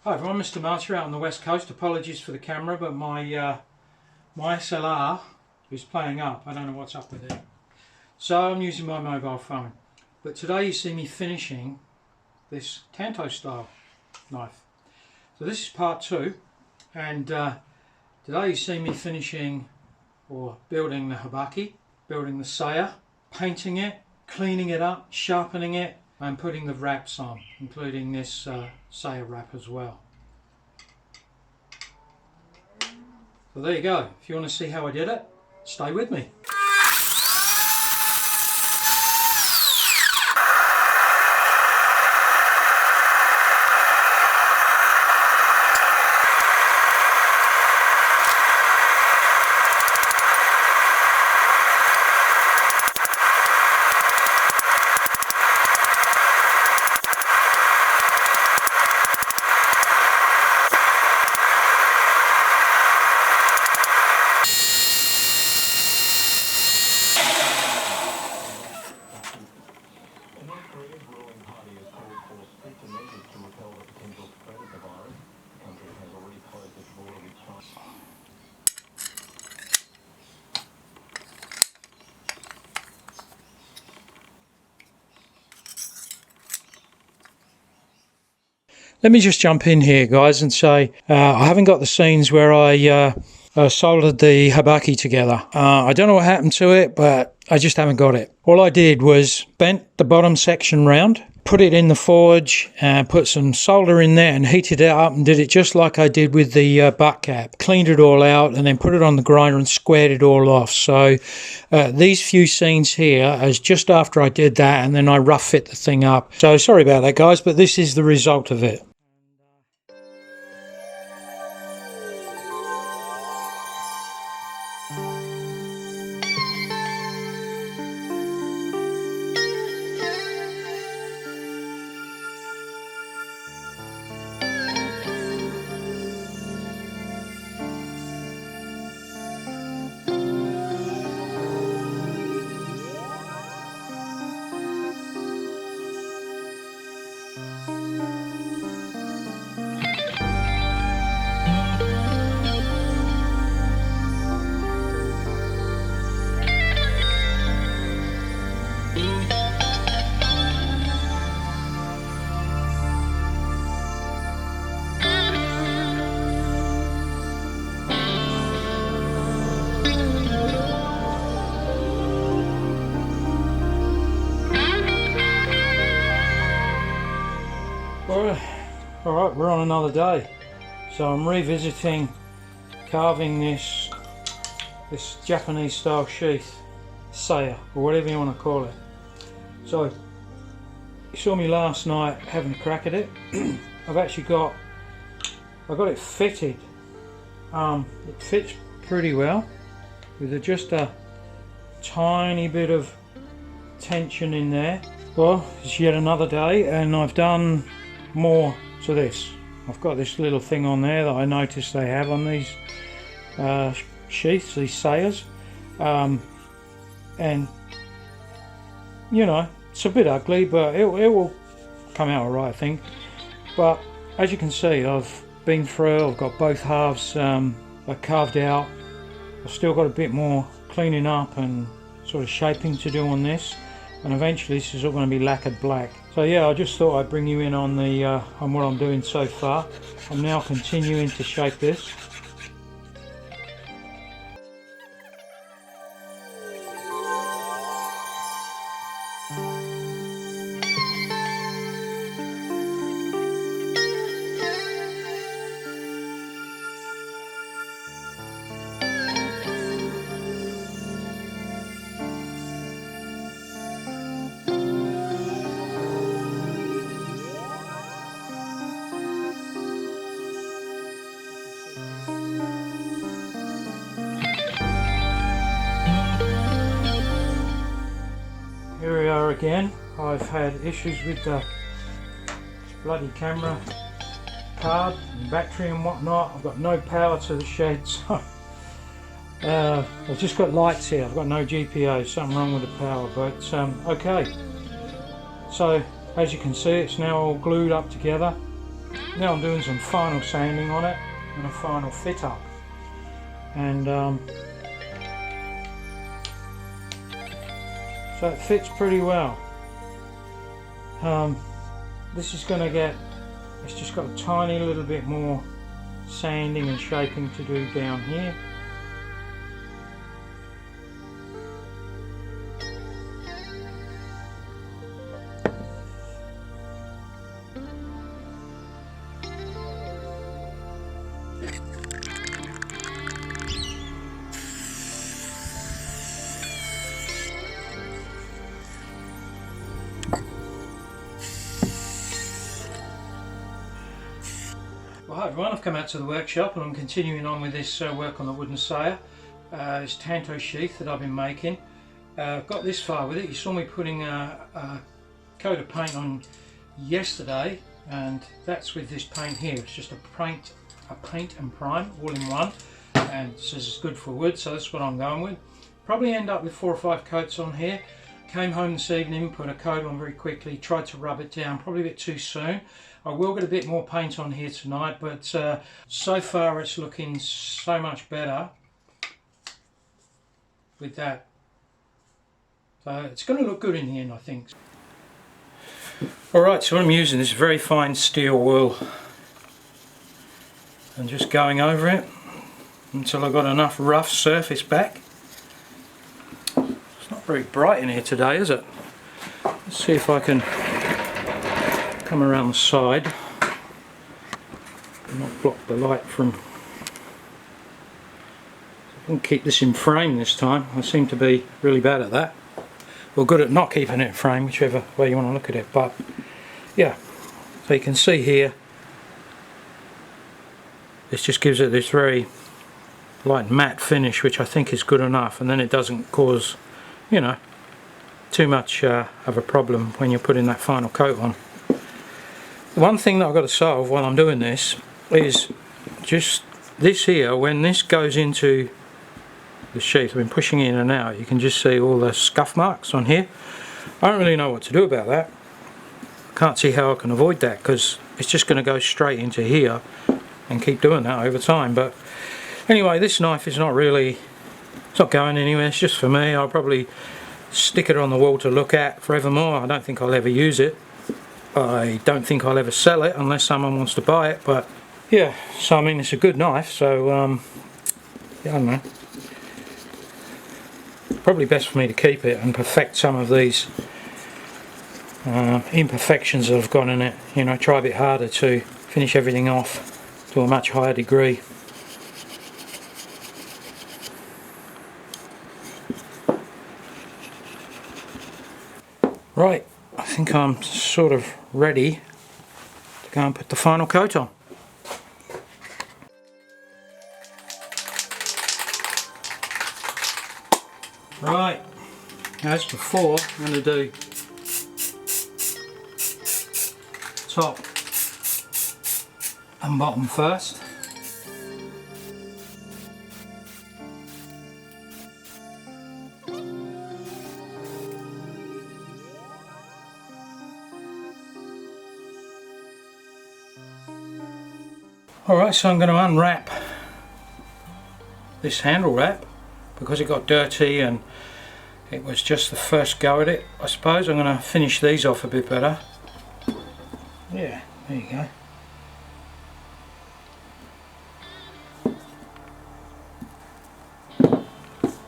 Hi everyone, Mr. Marcher out on the west coast. Apologies for the camera, but my SLR is playing up. I don't know what's up with it. So I'm using my mobile phone. But today you see me finishing this Tanto style knife. So this is part 2, and today you see me finishing or building the habaki, building the saya, painting it, cleaning it up, sharpening it, and putting the wraps on, including this saya wrap as well. So there you go. If you want to see how I did it, stay with me. Let me just jump in here, guys, and say I haven't got the scenes where I soldered the habaki together. I don't know what happened to it, but I just haven't got it. All I did was bent the bottom section round, put it in the forge, and put some solder in there and heated it up, and did it just like I did with the butt cap. Cleaned it all out and then put it on the grinder and squared it all off. So these few scenes here is just after I did that, and then I rough fit the thing up. So sorry about that, guys, but this is the result of it. Alright, we're on another day. So I'm revisiting carving this Japanese style sheath, saya, or whatever you want to call it. So you saw me last night having a crack at it. I've actually got it fitted. It fits pretty well with just a tiny bit of tension in there. Well, it's yet another day, and I've done more to this. I've got this little thing on there that I noticed they have on these sheaths, these sayas, and you know, it's a bit ugly, but it will come out alright, I think. But as you can see, I've been through, I've got both halves carved out. I've still got a bit more cleaning up and sort of shaping to do on this, and eventually this is all going to be lacquered black. So yeah, I just thought I'd bring you in on the on what I'm doing so far. I'm now continuing to shape this. Here we are again. I've had issues with the bloody camera card and battery and whatnot. I've got no power to the shed, so I've just got lights here. I've got no GPO, something wrong with the power, but okay. So as you can see, it's now all glued up together. Now I'm doing some final sanding on it and a final fit up, and so it fits pretty well. This is going to get, it's just got a tiny little bit more sanding and shaping to do down here. Well, hi everyone, I've come out to the workshop and I'm continuing on with this work on the wooden sayer. This Tanto sheath that I've been making. I've got this far with it. You saw me putting a coat of paint on yesterday, and that's with this paint here. It's just a paint and prime all in one, and it says it's good for wood, so that's what I'm going with. Probably end up with 4 or 5 coats on here. Came home this evening, put a coat on very quickly, tried to rub it down, probably a bit too soon. I will get a bit more paint on here tonight, but so far it's looking so much better with that. So it's going to look good in the end, I think. Alright, so what I'm using is very fine steel wool and just going over it until I've got enough rough surface back. It's not very bright in here today, is it? Let's see if I can come around the side and not block the light from. I can keep this in frame this time. I seem to be really bad at that. Well, good at not keeping it in frame, whichever way you want to look at it. But yeah, so you can see here, this just gives it this very light matte finish, which I think is good enough, and then it doesn't cause, you know, too much of a problem when you're putting that final coat on. The one thing that I've got to solve while I'm doing this is just this here. When this goes into the sheath, I've been pushing in and out, you can just see all the scuff marks on here. I don't really know what to do about that. Can't see how I can avoid that, because it's just going to go straight into here and keep doing that over time. But anyway, this knife is not really, it's not going anywhere, it's just for me. I'll probably stick it on the wall to look at forevermore. I don't think I'll ever use it. I don't think I'll ever sell it unless someone wants to buy it. But yeah, so I mean, it's a good knife, so yeah, I don't know. Probably best for me to keep it and perfect some of these imperfections that have gone in it. You know, try a bit harder to finish everything off to a much higher degree. Right, I think I'm sort of ready to go and put the final coat on. Right, as before, I'm going to do top and bottom first. Alright, so I'm going to unwrap this handle wrap because it got dirty and it was just the first go at it. I suppose I'm going to finish these off a bit better. Yeah, there you go.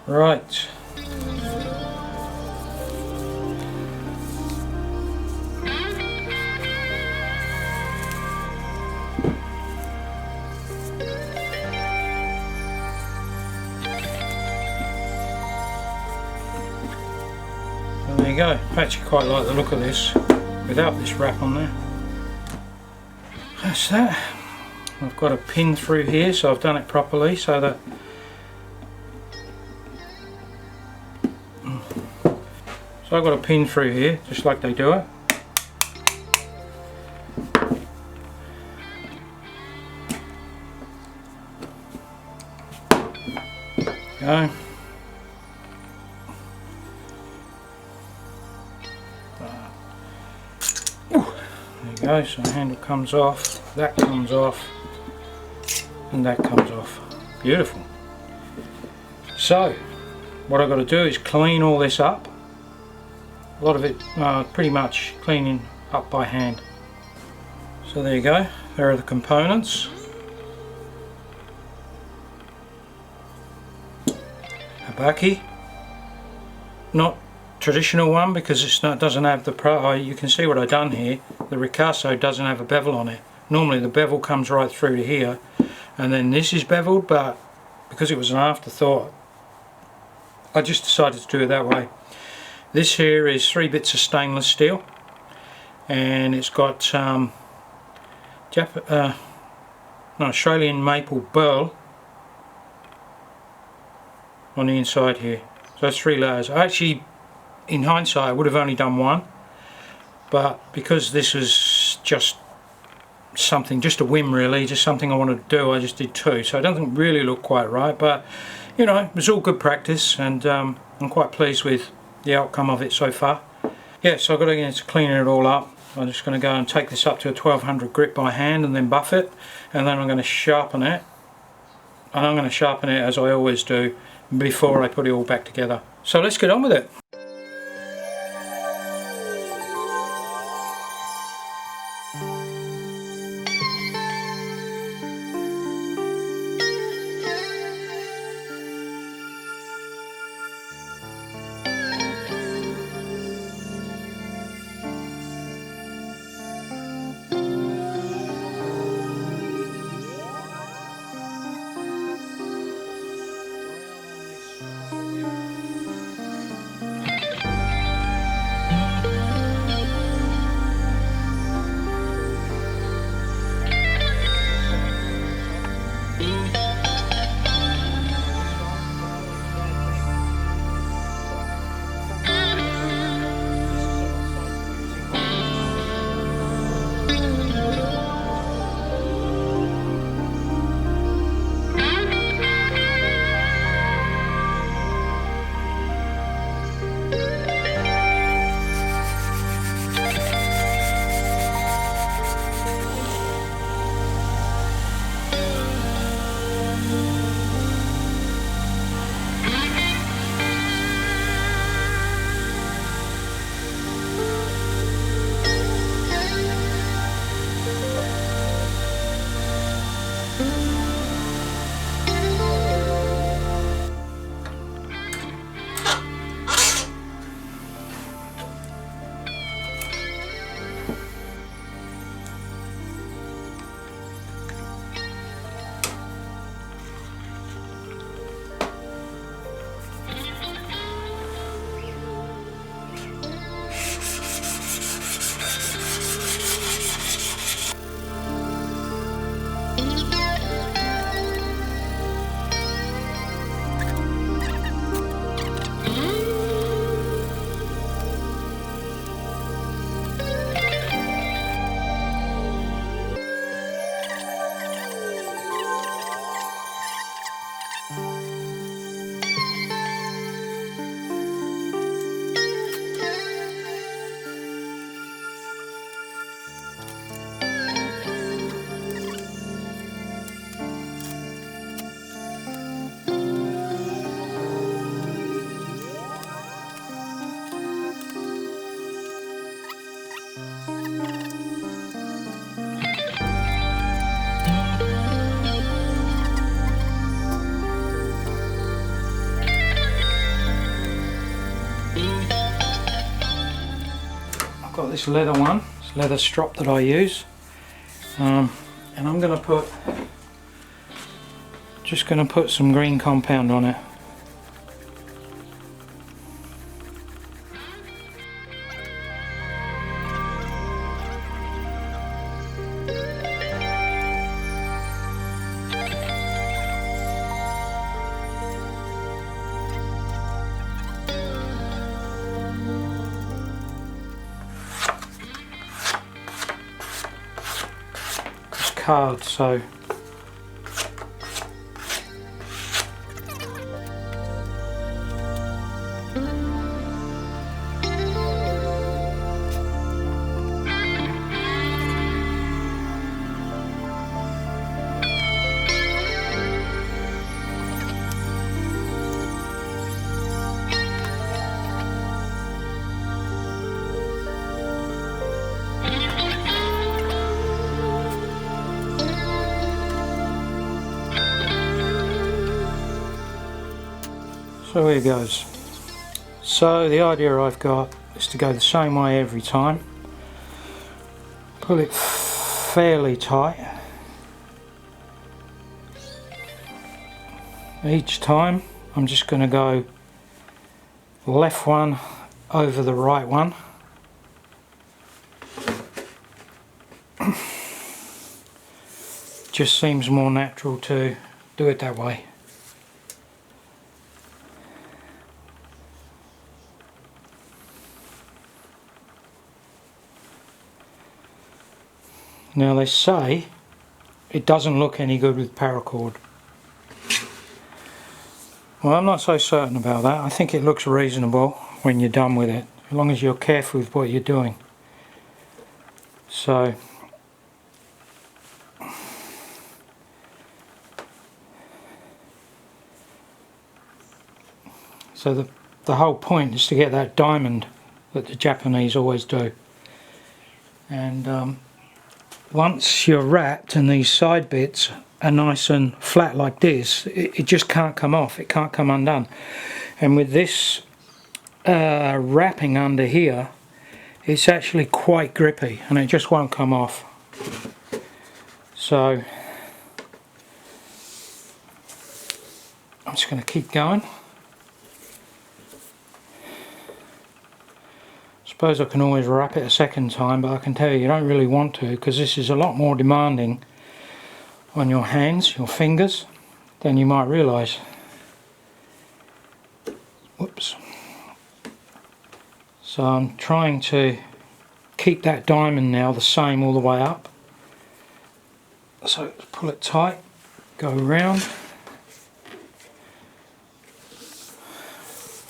Right. There you go. I actually quite like the look of this without this wrap on there. That's that. I've got a pin through here, so I've done it properly so that I've got a pin through here, just like they do it. Go. There you go, so the handle comes off. that comes off and that comes off. Beautiful. So what I've got to do is clean all this up. A lot of it pretty much cleaning up by hand. So there you go, there are the components. Habaki, not traditional one because it doesn't have the you can see what I've done here. The ricasso doesn't have a bevel on it. Normally the bevel comes right through to here, and then this is beveled, but because it was an afterthought, I just decided to do it that way. This here is 3 bits of stainless steel, and it's got Australian maple burl on the inside here. So that's 3 layers. Actually, in hindsight, I would have only done 1, but because this was just something, just a whim really, just something I wanted to do, I just did 2. So it doesn't really look quite right, but you know, it was all good practice, and I'm quite pleased with the outcome of it so far. Yeah, so I've got to get into cleaning it all up. I'm just going to go and take this up to a 1200 grit by hand and then buff it, and then I'm going to sharpen it. And I'm going to sharpen it as I always do before I put it all back together. So let's get on with it. Got this leather one, this leather strop that I use, and I'm going to put some green compound on it. Hard, so So here goes. So the idea I've got is to go the same way every time. Pull it fairly tight. Each time I'm just going to go left one over the right one. Just seems more natural to do it that way. Now they say it doesn't look any good with paracord. Well, I'm not so certain about that. I think it looks reasonable when you're done with it, as long as you're careful with what you're doing. So the whole point is to get that diamond that the Japanese always do. And once you're wrapped and these side bits are nice and flat like this, it just can't come off, it can't come undone. And with this wrapping under here, it's actually quite grippy and it just won't come off. So I'm just going to keep going. Suppose I can always wrap it a second time, but I can tell you don't really want to, because this is a lot more demanding on your hands, your fingers, than you might realise. Whoops. So I'm trying to keep that diamond now the same all the way up. So pull it tight, go around,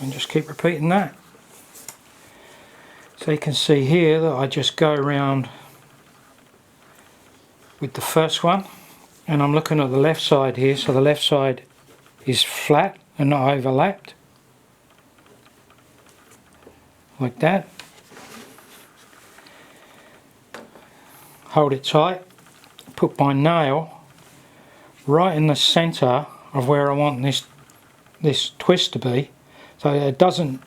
and just keep repeating that. So you can see here that I just go around with the first one, and I'm looking at the left side here, so the left side is flat and not overlapped, like that. Hold it tight, put my nail right in the centre of where I want this twist to be, so it doesn't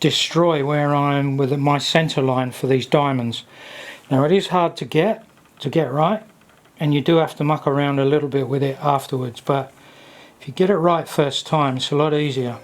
destroy where I'm with my centre line for these diamonds. Now it is hard to get right, and you do have to muck around a little bit with it afterwards, but if you get it right first time, it's a lot easier.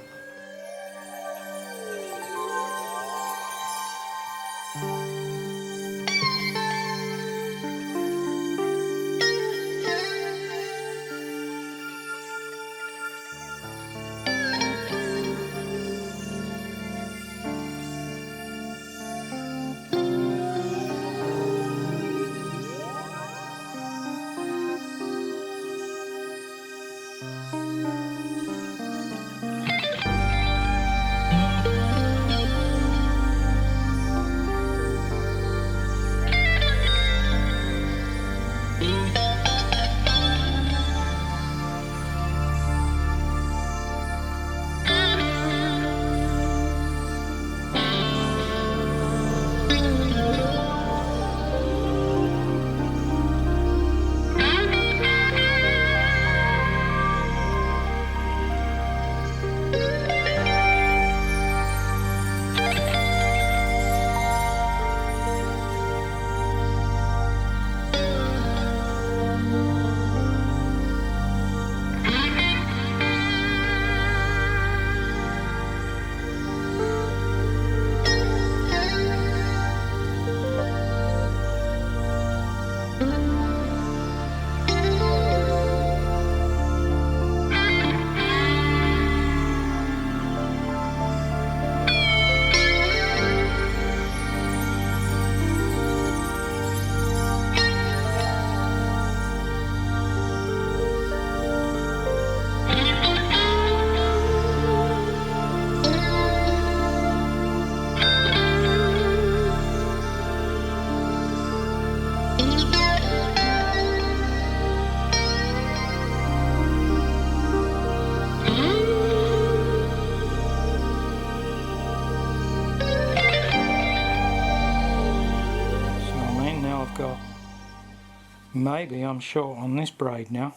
Maybe I'm short on this braid now,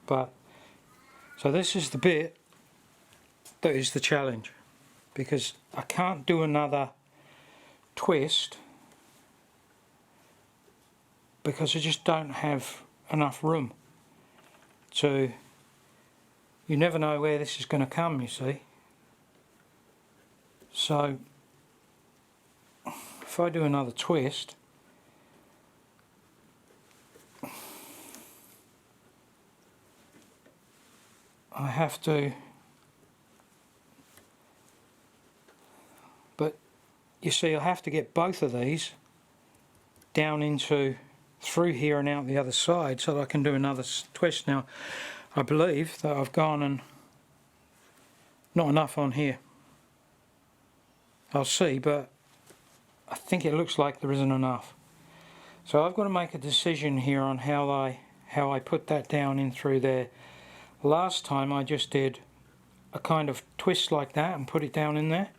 but so this is the bit that is the challenge, because I can't do another twist because I just don't have enough room to, you never know where this is going to come, you see. So if I do another twist, I have to, but you see I have to get both of these down into, through here and out the other side so that I can do another twist. Now I believe that I've gone and not enough on here. I'll see, but I think it looks like there isn't enough. So I've got to make a decision here on how I put that down in through there. Last time I just did a kind of twist like that and put it down in there.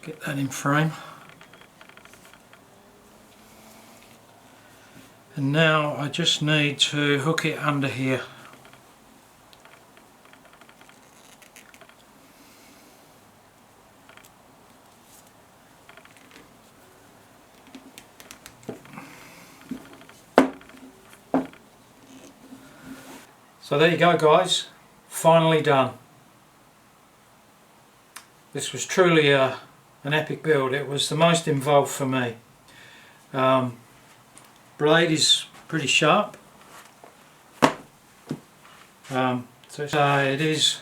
Get that in frame. And now I just need to hook it under here. So there you go guys, finally done. This was truly an epic build. It was the most involved for me. Blade is pretty sharp. So it is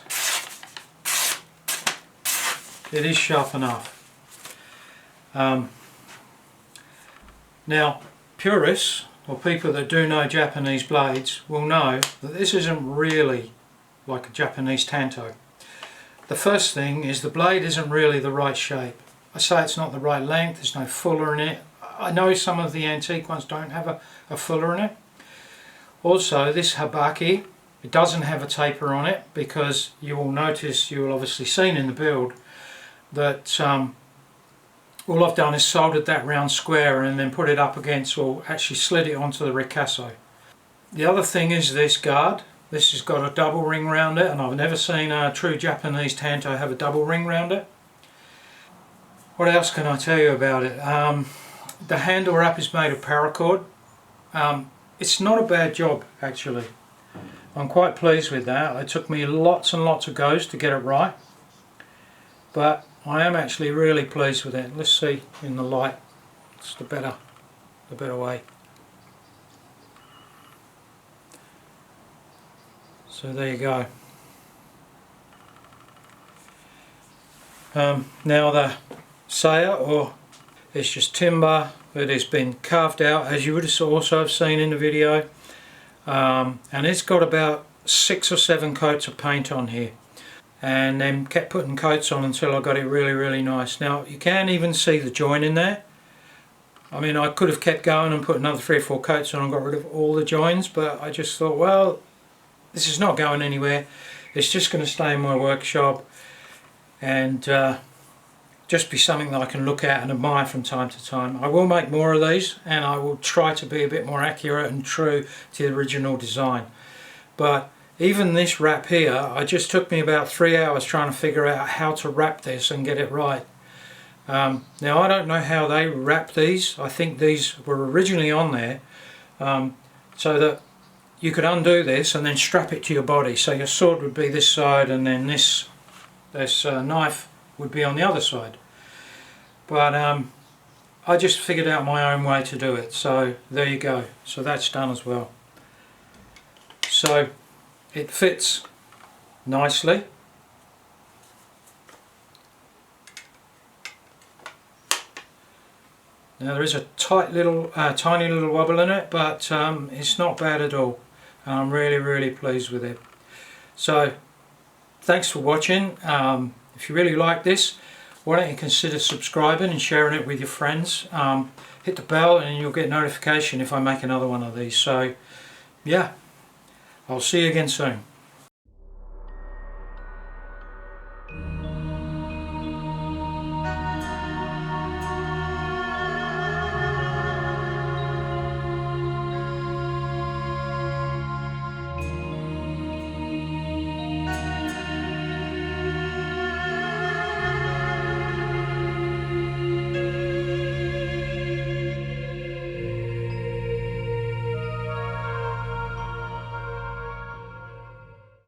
sharp enough. Now purists, or people that do know Japanese blades, will know that this isn't really like a Japanese Tanto. The first thing is the blade isn't really the right shape. I say it's not the right length, there's no fuller in it. I know some of the antique ones don't have a fuller in it. Also this habaki, it doesn't have a taper on it, because you will notice, you will obviously seen in the build, that all I've done is soldered that round square and then put it up against, or actually slid it onto the ricasso. The other thing is this guard. This has got a double ring round it, and I've never seen a true Japanese Tanto have a double ring round it. What else can I tell you about it? The handle wrap is made of paracord. It's not a bad job actually. I'm quite pleased with that. It took me lots and lots of goes to get it right, but I am actually really pleased with it. Let's see in the light. It's the better way. So there you go. Now the saya, or it's just timber. It has been carved out, as you would also have seen in the video, and it's got about 6 or 7 coats of paint on here, and then kept putting coats on until I got it really nice. Now you can even see the join in there. I mean, I could have kept going and put another 3 or 4 coats on and got rid of all the joins, but I just thought, well, this is not going anywhere. It's just going to stay in my workshop and just be something that I can look at and admire from time to time. I will make more of these, and I will try to be a bit more accurate and true to the original design. But even this wrap here, it just took me about 3 hours trying to figure out how to wrap this and get it right. Now I don't know how they wrap these. I think these were originally on there so that you could undo this and then strap it to your body. So your sword would be this side, and then this knife would be on the other side. But I just figured out my own way to do it. So there you go. So that's done as well. So it fits nicely. Now there is a tight little, tiny little wobble in it, but it's not bad at all. And I'm really pleased with it. So thanks for watching. If you really like this, why don't you consider subscribing and sharing it with your friends. Hit the bell and you'll get notification if I make another one of these. So yeah, I'll see you again soon.